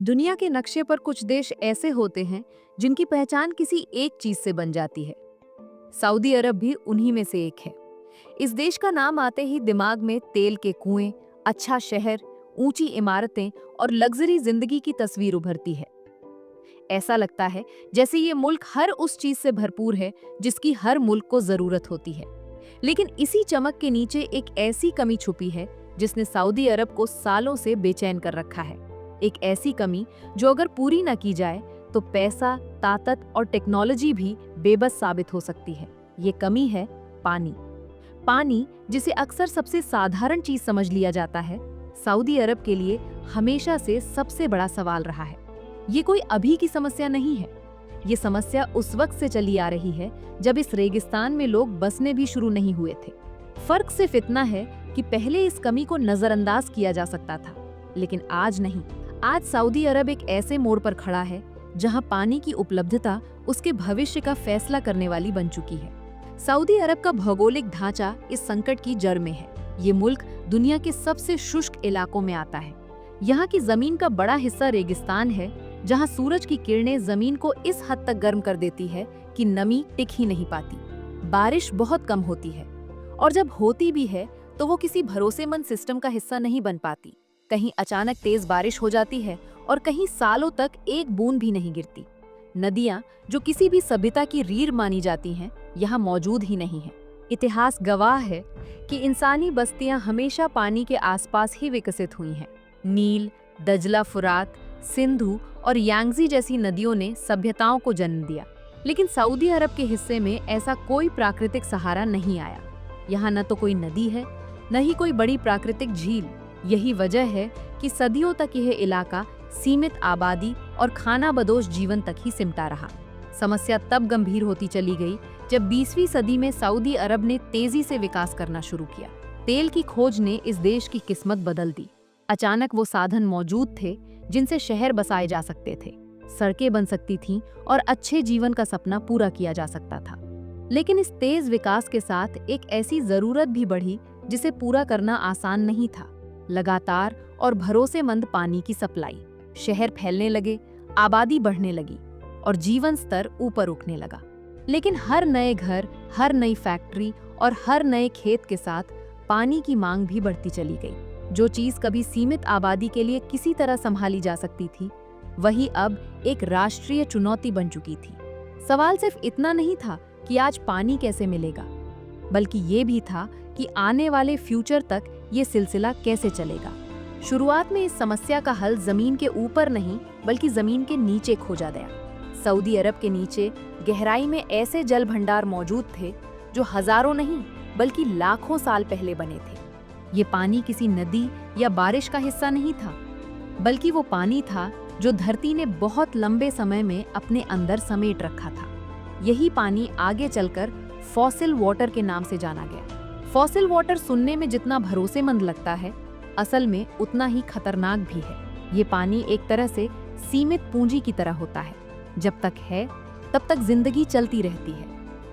दुनिया के नक्शे पर कुछ देश ऐसे होते हैं जिनकी पहचान किसी एक चीज से बन जाती है। सऊदी अरब भी उन्हीं में से एक है। इस देश का नाम आते ही दिमाग में तेल के कुएं, अच्छा शहर, ऊंची इमारतें और लग्जरी जिंदगी की तस्वीर उभरती है। ऐसा लगता है जैसे ये मुल्क हर उस चीज से भरपूर है जिसकी हर मुल्क को जरूरत होती है। लेकिन इसी चमक के नीचे एक ऐसी कमी छुपी है जिसने सऊदी अरब को सालों से बेचैन कर रखा है। एक ऐसी कमी जो अगर पूरी ना की जाए तो पैसा, ताकत और टेक्नोलॉजी भी बेबस साबित हो सकती है। ये कमी है पानी। पानी, जिसे अक्सर सबसे साधारण चीज समझ लिया जाता है, सऊदी अरब के लिए हमेशा से सबसे बड़ा सवाल रहा है। ये कोई अभी की समस्या नहीं है। ये समस्या उस वक्त से चली आ रही है जब इस रेगिस्तान में लोग बसने भी शुरू नहीं हुए थे। फर्क सिर्फ इतना है कि पहले इस कमी को नजरअंदाज किया जा सकता था, लेकिन आज नहीं। आज सऊदी अरब एक ऐसे मोड़ पर खड़ा है जहां पानी की उपलब्धता उसके भविष्य का फैसला करने वाली बन चुकी है। सऊदी अरब का भौगोलिक ढांचा इस संकट की जड़ में है। ये मुल्क दुनिया के सबसे शुष्क इलाकों में आता है। यहाँ की जमीन का बड़ा हिस्सा रेगिस्तान है, जहाँ सूरज की किरणें जमीन को इस हद तक गर्म कर देती है कि नमी टिक ही नहीं पाती। बारिश बहुत कम होती है, और जब होती भी है तो वो किसी भरोसेमंद सिस्टम का हिस्सा नहीं बन पाती। कहीं अचानक तेज बारिश हो जाती है और कहीं सालों तक एक बूंद भी नहीं गिरती। नदियाँ, जो किसी भी सभ्यता की रीढ़ मानी जाती हैं, यहाँ मौजूद ही नहीं है। इतिहास गवाह है कि इंसानी बस्तियां हमेशा पानी के आसपास ही विकसित हुई हैं। नील, दजला, फुरात, सिंधु और यांगजी जैसी नदियों ने सभ्यताओं को जन्म दिया। लेकिन सऊदी अरब के हिस्से में ऐसा कोई प्राकृतिक सहारा नहीं आया। यहाँ न तो कोई नदी है, न ही कोई बड़ी प्राकृतिक झील। यही वजह है कि सदियों तक यह इलाका सीमित आबादी और खानाबदोश जीवन तक ही सिमटा रहा। समस्या तब गंभीर होती चली गई जब 20वीं सदी में सऊदी अरब ने तेजी से विकास करना शुरू किया। तेल की खोज ने इस देश की किस्मत बदल दी। अचानक वो साधन मौजूद थे जिनसे शहर बसाए जा सकते थे, सड़कें बन सकती थीं और अच्छे जीवन का सपना पूरा किया जा सकता था। लेकिन इस तेज विकास के साथ एक ऐसी जरूरत भी बढ़ी जिसे पूरा करना आसान नहीं था। लगातार और भरोसेमंद पानी की सप्लाई। शहर फैलने लगे, आबादी बढ़ने लगी और जीवन स्तर ऊपर उठने लगा। लेकिन हर नए घर, हर नई फैक्ट्री और हर नए खेत के साथ पानी की मांग भी बढ़ती चली गई। जो चीज कभी सीमित आबादी के लिए किसी तरह संभाली जा सकती थी, वही अब एक राष्ट्रीय चुनौती बन चुकी थी। सवाल सिर्फ इतना नहीं था कि आज पानी कैसे मिलेगा, बल्कि ये भी था कि आने वाले फ्यूचर तक ये सिलसिला कैसे चलेगा। शुरुआत में इस समस्या का हल जमीन के ऊपर नहीं बल्कि जमीन के नीचे खोजा गया। सऊदी अरब के नीचे गहराई में ऐसे जल भंडार मौजूद थे जो हजारों नहीं बल्कि लाखों साल पहले बने थे। ये पानी किसी नदी या बारिश का हिस्सा नहीं था, बल्कि वो पानी था जो धरती ने बहुत लंबे समय में अपने अंदर समेट रखा था। यही पानी आगे चलकर फॉसिल वाटर के नाम से जाना गया। फॉसिल वाटर सुनने में जितना भरोसेमंद लगता है, असल में उतना ही खतरनाक भी है। ये पानी एक तरह से सीमित पूंजी की तरह होता है। जब तक है तब तक जिंदगी चलती रहती है,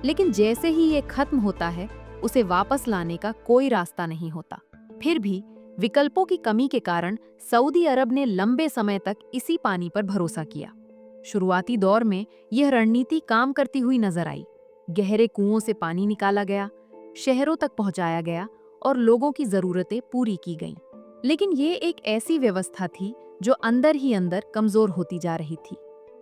लेकिन जैसे ही ये खत्म होता है उसे वापस लाने का कोई रास्ता नहीं होता। फिर भी विकल्पों की कमी के कारण सऊदी अरब ने लंबे समय तक इसी पानी पर भरोसा किया। शुरुआती दौर में यह रणनीति काम करती हुई नजर आई। गहरे कुओं से पानी निकाला गया, शहरों तक पहुंचाया गया और लोगों की जरूरतें पूरी की गईं। लेकिन ये एक ऐसी व्यवस्था थी जो अंदर ही अंदर कमजोर होती जा रही थी।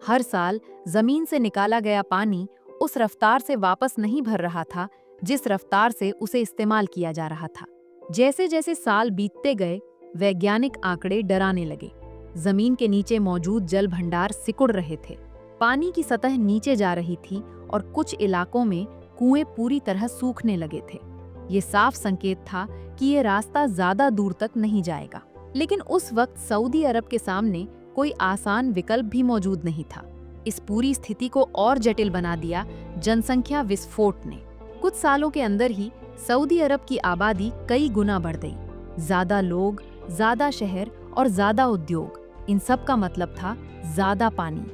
हर साल जमीन से निकाला गया पानी उस रफ्तार से वापस नहीं भर रहा था जिस रफ्तार से उसे इस्तेमाल किया जा रहा था। जैसे जैसे साल बीतते गए, वैज्ञानिक आंकड़े डराने लगे। जमीन के नीचे मौजूद जल भंडार सिकुड़ रहे थे, पानी की सतह नीचे जा रही थी और कुछ इलाकों में कुएं पूरी तरह सूखने लगे थे। ये साफ संकेत था कि ये रास्ता ज्यादा दूर तक नहीं जाएगा। लेकिन उस वक्त सऊदी अरब के सामने कोई आसान विकल्प भी मौजूद नहीं था। इस पूरी स्थिति को और जटिल बना दिया जनसंख्या विस्फोट ने। कुछ सालों के अंदर ही सऊदी अरब की आबादी कई गुना बढ़ गई। ज्यादा लोग, ज्यादा शहर और ज्यादा उद्योग। इन सब का मतलब था ज्यादा पानी।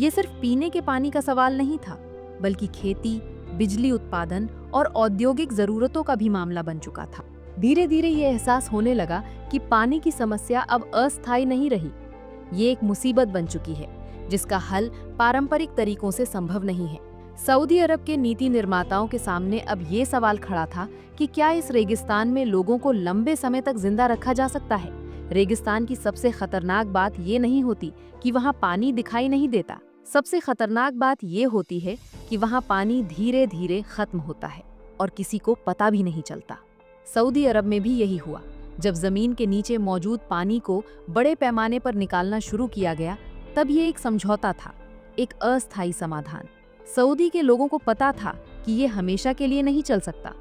ये सिर्फ पीने के पानी का सवाल नहीं था, बल्कि खेती, बिजली उत्पादन और औद्योगिक जरूरतों का भी मामला बन चुका था। धीरे धीरे ये एहसास होने लगा कि पानी की समस्या अब अस्थायी नहीं रही। ये एक मुसीबत बन चुकी है जिसका हल पारंपरिक तरीकों से संभव नहीं है। सऊदी अरब के नीति निर्माताओं के सामने अब ये सवाल खड़ा था कि क्या इस रेगिस्तान में लोगों को लंबे समय तक जिंदा रखा जा सकता है। रेगिस्तान की सबसे खतरनाक बात ये नहीं होती कि वहाँ पानी दिखाई नहीं देता, सबसे खतरनाक बात ये होती है कि वहाँ पानी धीरे धीरे खत्म होता है और किसी को पता भी नहीं चलता। सऊदी अरब में भी यही हुआ। जब जमीन के नीचे मौजूद पानी को बड़े पैमाने पर निकालना शुरू किया गया, तब ये एक समझौता था, एक अस्थायी समाधान। सऊदी के लोगों को पता था कि ये हमेशा के लिए नहीं चल सकता,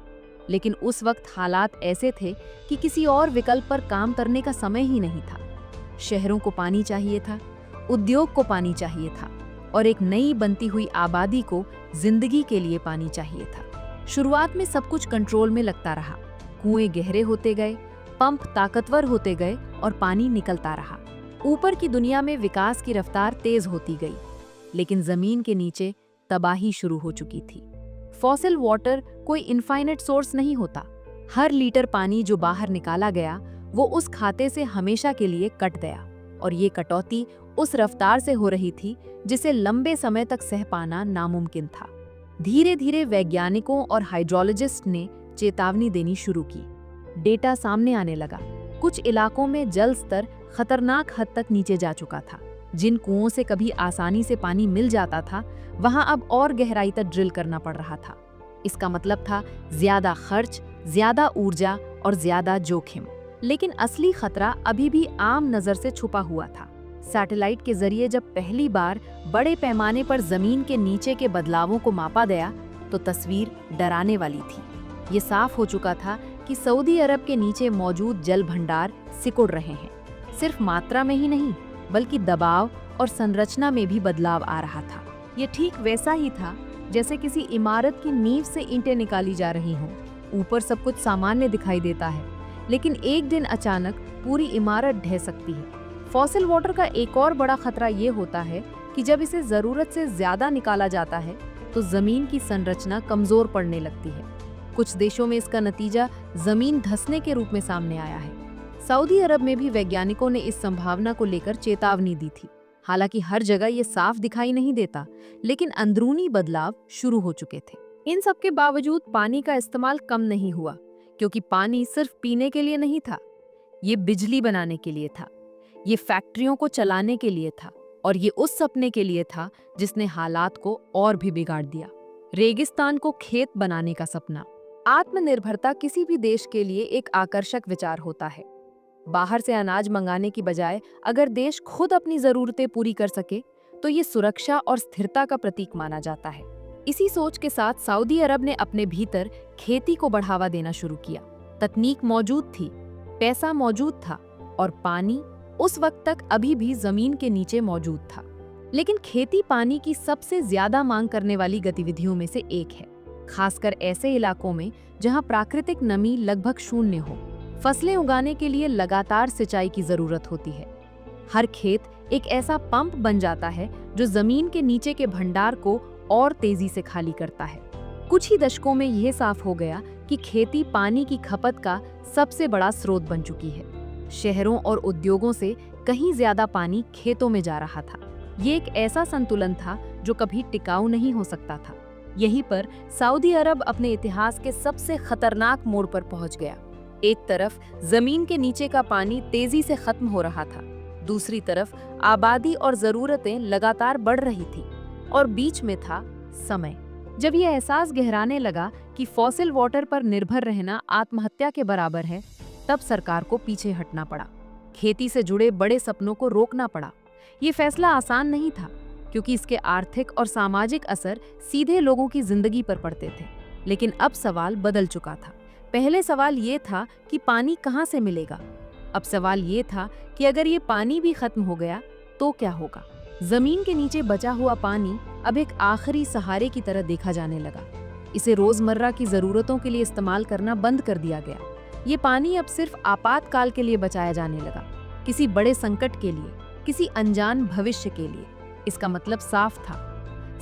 लेकिन उस वक्त हालात ऐसे थे कि किसी और विकल्प पर काम करने का समय ही नहीं था। शहरों को पानी चाहिए था, उद्योग को पानी चाहिए था और एक नई बनती हुई आबादी को जिंदगी के लिए पानी चाहिए था। शुरुआत में सब कुछ कंट्रोल में लगता रहा। कुएं गहरे होते गए, पंप ताकतवर होते गए और पानी निकलता रहा। ऊपर की दुनिया में विकास की रफ्तार तेज होती गई, लेकिन जमीन के नीचे तबाही शुरू हो चुकी थी। फॉसिल वाटर कोई इनफाइनाइट सोर्स नहीं होता। हर लीटर पानी जो बाहर निकाला गया वो उस खाते से हमेशा के लिए कट गया, और ये कटौती उस रफ्तार से हो रही थी जिसे लंबे समय तक सह पाना नामुमकिन था। धीरे धीरे वैज्ञानिकों और हाइड्रोलॉजिस्ट ने चेतावनी देनी शुरू की। डेटा सामने आने लगा। कुछ इलाकों में जल स्तर खतरनाक हद तक नीचे जा चुका था। जिन कुओं से कभी आसानी से पानी मिल जाता था, वहां अब और गहराई तक ड्रिल करना पड़ रहा था। इसका मतलब था ज्यादा खर्च, ज्यादा ऊर्जा और ज्यादा जोखिम। लेकिन असली खतरा अभी भी आम नजर से छुपा हुआ था। सैटेलाइट के जरिए जब पहली बार बड़े पैमाने पर जमीन के नीचे के बदलावों को मापा गया, तो तस्वीर डराने वाली थी। ये साफ हो चुका था कि सऊदी अरब के नीचे मौजूद जल भंडार सिकुड़ रहे हैं। सिर्फ मात्रा में ही नहीं, बल्कि दबाव और संरचना में भी बदलाव आ रहा था। ये ठीक वैसा ही था जैसे किसी इमारत की नींव से ईंटें निकाली जा रही हों। ऊपर सब कुछ सामान्य दिखाई देता है, लेकिन एक दिन अचानक पूरी इमारत ढह सकती है। फॉसिल वाटर का एक और बड़ा खतरा ये होता है कि जब इसे जरूरत से ज्यादा निकाला जाता है तो जमीन की संरचना कमजोर पड़ने लगती है। कुछ देशों में इसका नतीजा जमीन धंसने के रूप में सामने आया है। सऊदी अरब में भी वैज्ञानिकों ने इस संभावना को लेकर चेतावनी दी थी। हालांकि हर जगह ये साफ दिखाई नहीं देता, लेकिन अंदरूनी बदलाव शुरू हो चुके थे। इन सब के बावजूद पानी का इस्तेमाल कम नहीं हुआ, क्योंकि पानी सिर्फ पीने के लिए नहीं था, ये बिजली बनाने के लिए था, ये फैक्ट्रियों को चलाने के लिए था, और ये उस सपने के लिए था जिसने हालात को और भी बिगाड़ दिया। रेगिस्तान को खेत बनाने का सपना। आत्मनिर्भरता किसी भी देश के लिए एक आकर्षक विचार होता है। बाहर से अनाज मंगाने की बजाय अगर देश खुद अपनी जरूरतें पूरी कर सके, तो ये सुरक्षा और स्थिरता का प्रतीक माना जाता है। इसी सोच के साथ सऊदी अरब ने अपने भीतर खेती को बढ़ावा देना शुरू किया। तकनीक मौजूद थी, पैसा मौजूद था, और पानी उस वक्त तक अभी भी जमीन के नीचे मौजूद था। लेकिन खेती पानी की सबसे ज्यादा मांग करने वाली गतिविधियों में से एक है, खासकर ऐसे इलाकों में जहां प्राकृतिक नमी लगभग शून्य हो। फसलें उगाने के लिए लगातार सिंचाई की जरूरत होती है। हर खेत एक ऐसा पंप बन जाता है जो जमीन के नीचे के भंडार को और तेजी से खाली करता है। कुछ ही दशकों में यह साफ हो गया कि खेती पानी की खपत का सबसे बड़ा स्रोत बन चुकी है। शहरों और उद्योगों से कहीं ज्यादा पानी खेतों में जा रहा था। ये एक ऐसा संतुलन था जो कभी टिकाऊ नहीं हो सकता था। यहीं पर सऊदी अरब अपने इतिहास के सबसे खतरनाक मोड़ पर पहुंच गया। एक तरफ जमीन के नीचे का पानी तेजी से खत्म हो रहा था, दूसरी तरफ आबादी और जरूरतें लगातार बढ़ रही थी, और बीच में था समय। जब यह एहसास गहराने लगा कि फॉसिल वाटर पर निर्भर रहना आत्महत्या के बराबर है, तब सरकार को पीछे हटना पड़ा। खेती से जुड़े बड़े सपनों को रोकना पड़ा। ये फैसला आसान नहीं था, क्योंकि इसके आर्थिक और सामाजिक असर सीधे लोगों की जिंदगी पर पड़ते थे। लेकिन अब सवाल बदल चुका था। पहले सवाल ये था कि पानी कहाँ से मिलेगा। अब सवाल ये था कि अगर ये पानी भी खत्म हो गया तो क्या होगा। जमीन के नीचे बचा हुआ पानी अब एक आखिरी सहारे की तरह देखा जाने लगा। इसे रोजमर्रा की जरूरतों के लिए इस्तेमाल करना बंद कर दिया गया। ये पानी अब सिर्फ आपातकाल के लिए बचाया जाने लगा, किसी बड़े संकट के लिए, किसी अनजान भविष्य के लिए। इसका मतलब साफ था,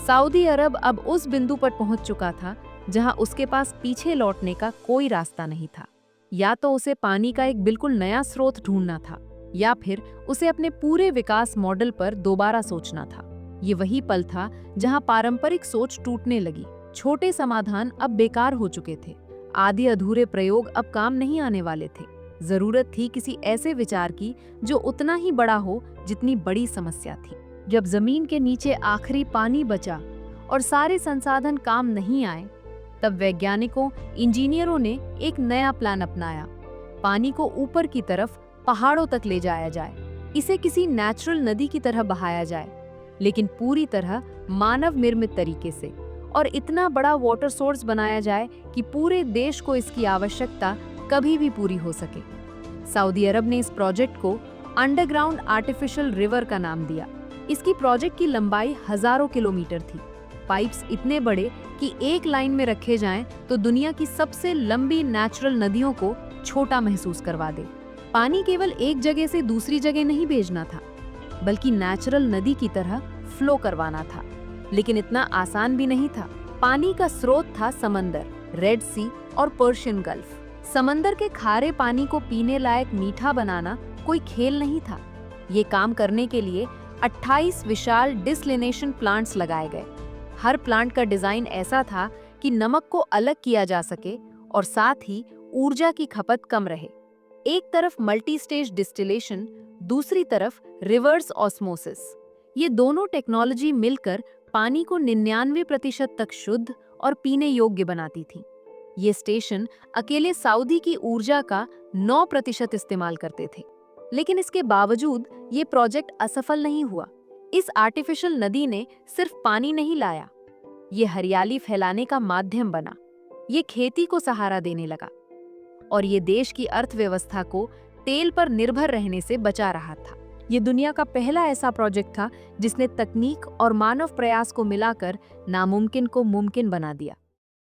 सऊदी अरब अब उस बिंदु पर पहुंच चुका था जहां उसके पास पीछे लौटने का कोई रास्ता नहीं था। या तो उसे पानी का एक बिल्कुल नया स्रोत ढूंढना था, या फिर उसे अपने पूरे विकास मॉडल पर दोबारा सोचना था। ये वही पल था जहां पारंपरिक सोच टूटने लगी। छोटे समाधान अब बेकार हो चुके थे। आधे अधूरे प्रयोग अब काम नहीं आने वाले थे। जरूरत थी किसी ऐसे विचार की जो उतना ही बड़ा हो जितनी बड़ी समस्या थी। जब जमीन के नीचे आखिरी पानी बचा और सारे संसाधन काम नहीं आए, तब वैज्ञानिकों, इंजीनियरों ने एक नया प्लान अपनाया। पानी को ऊपर की तरफ पहाड़ों तक ले जाया जाए, इसे किसी नेचुरल नदी की तरह बहाया जाए, लेकिन पूरी तरह मानव निर्मित तरीके से, और इतना बड़ा वाटर सोर्स बनाया जाए कि पूरे देश को इसकी आवश्यकता कभी भी पूरी हो सके। सऊदी अरब ने इस प्रोजेक्ट को अंडरग्राउंड आर्टिफिशियल रिवर का नाम दिया। इसकी प्रोजेक्ट की लंबाई हजारों किलोमीटर थी। पाइप्स इतने बड़े कि एक लाइन में रखे जाएं तो दुनिया की सबसे लंबी नेचुरल नदियों को छोटा महसूस करवा दे। पानी केवल एक जगह से दूसरी जगह नहीं भेजना था, बल्कि नेचुरल नदी की तरह फ्लो करवाना था। लेकिन इतना आसान भी नहीं था। पानी का स्रोत था समंदर, रेड सी और पर्शियन गल्फ। समंदर के खारे पानी को पीने लायक मीठा बनाना कोई खेल नहीं था। ये काम करने के लिए 28 विशाल डिसलिनेशन प्लांट्स लगाए गए। हर प्लांट का डिजाइन ऐसा था कि नमक को अलग किया जा सके और साथ ही ऊर्जा की खपत कम रहे। एक तरफ मल्टी स्टेज डिस्टिलेशन, दूसरी तरफ रिवर्स ऑस्मोसिस। ये दोनों टेक्नोलॉजी मिलकर पानी को 99% तक शुद्ध और पीने योग्य बनाती थी। ये स्टेशन अकेले सऊदी की ऊर्जा का 9% इस्तेमाल करते थे। लेकिन इसके बावजूद ये प्रोजेक्ट असफल नहीं हुआ। इस आर्टिफिशियल नदी ने सिर्फ पानी नहीं लाया, ये हरियाली फैलाने का माध्यम बना। ये खेती को सहारा देने लगा और ये देश की अर्थव्यवस्था को तेल पर निर्भर रहने से बचा रहा था। ये दुनिया का पहला ऐसा प्रोजेक्ट था जिसने तकनीक और मानव प्रयास को मिलाकर नामुमकिन को मुमकिन बना दिया।